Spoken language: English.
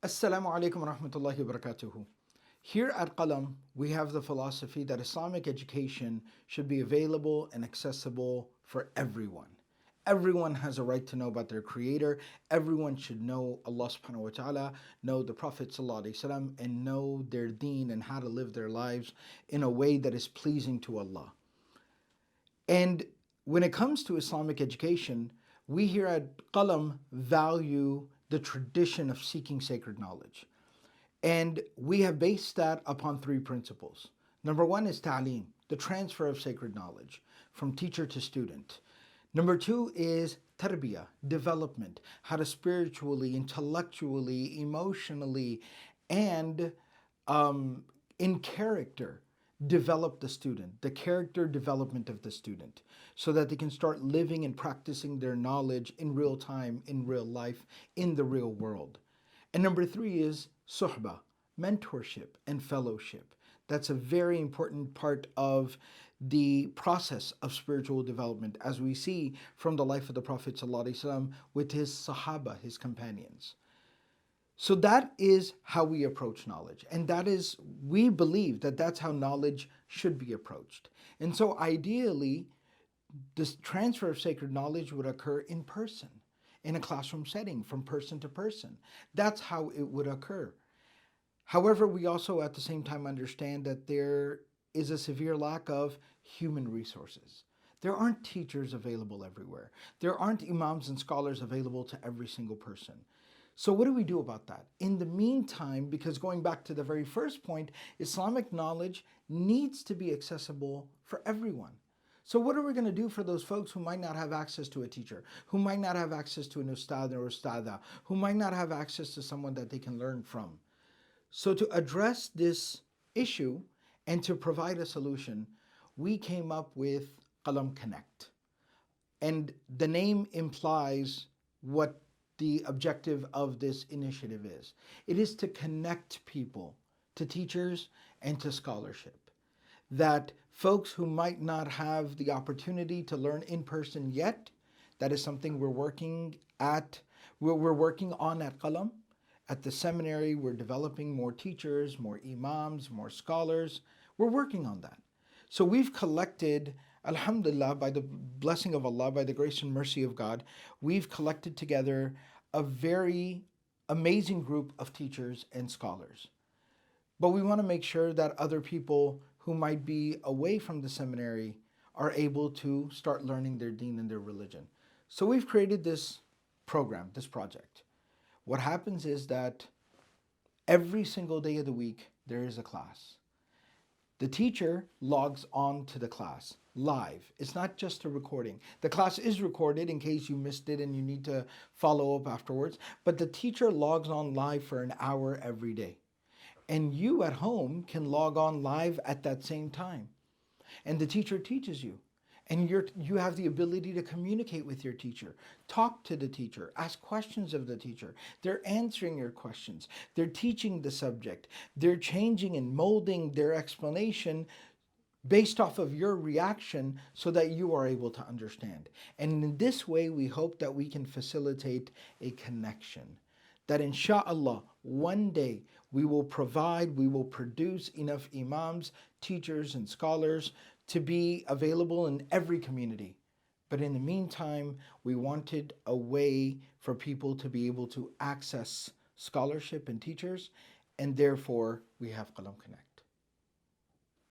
Assalamu alaikum wa rahmatullahi wa barakatuhu. Here at Qalam, we have the philosophy that Islamic education should be available and accessible for everyone. Everyone has a right to know about their creator. Everyone should know Allah subhanahu wa ta'ala, know the Prophet sallallahu alaihi wasallam, and know their deen and how to live their lives in a way that is pleasing to Allah. And when it comes to Islamic education, we here at Qalam value the tradition of seeking sacred knowledge. And we have based that upon three principles. Number one is ta'aleem, the transfer of sacred knowledge from teacher to student. Number two is tarbiyah, development, how to spiritually, intellectually, emotionally, and in character develop the student, the character development of the student, so that they can start living and practicing their knowledge in real time, in real life, in the real world. And number three is suhbah, mentorship and fellowship. That's a very important part of the process of spiritual development, as we see from the life of the Prophet ﷺ with his sahaba, his companions. So that is how we approach knowledge. And that is, we believe that that's how knowledge should be approached. And so ideally, this transfer of sacred knowledge would occur in person, in a classroom setting, from person to person. That's how it would occur. However, we also at the same time understand that there is a severe lack of human resources. There aren't teachers available everywhere. There aren't imams and scholars available to every single person. So, what do we do about that? In the meantime, because going back to the very first point, Islamic knowledge needs to be accessible for everyone. So, what are we going to do for those folks who might not have access to a teacher, who might not have access to an ustad or ustada, who might not have access to someone that they can learn from? So, to address this issue and to provide a solution, we came up with Qalam Connect. And the name implies what the objective of this initiative is. It is to connect people to teachers and to scholarship. That folks who might not have the opportunity to learn in person yet, that is something we're working at, we're working on at Qalam. At the seminary, we're developing more teachers, more imams, more scholars. We're working on that. So we've collected, alhamdulillah, by the blessing of Allah, by the grace and mercy of God, we've collected together a very amazing group of teachers and scholars. But we want to make sure that other people who might be away from the seminary are able to start learning their deen and their religion. So we've created this program, this project. What happens is that every single day of the week, there is a class. The teacher logs on to the class live. It's not just a recording. The class is recorded in case you missed it and you need to follow up afterwards, but the teacher logs on live for an hour every day. And you at home can log on live at that same time. And the teacher teaches you. And you have the ability to communicate with your teacher, talk to the teacher, ask questions of the teacher. They're answering your questions. They're teaching the subject. They're changing and molding their explanation based off of your reaction so that you are able to understand. And in this way, we hope that we can facilitate a connection. That insha'Allah, one day we will produce enough imams, teachers, and scholars to be available in every community. But in the meantime, we wanted a way for people to be able to access scholarship and teachers, and therefore we have Qalam Connect.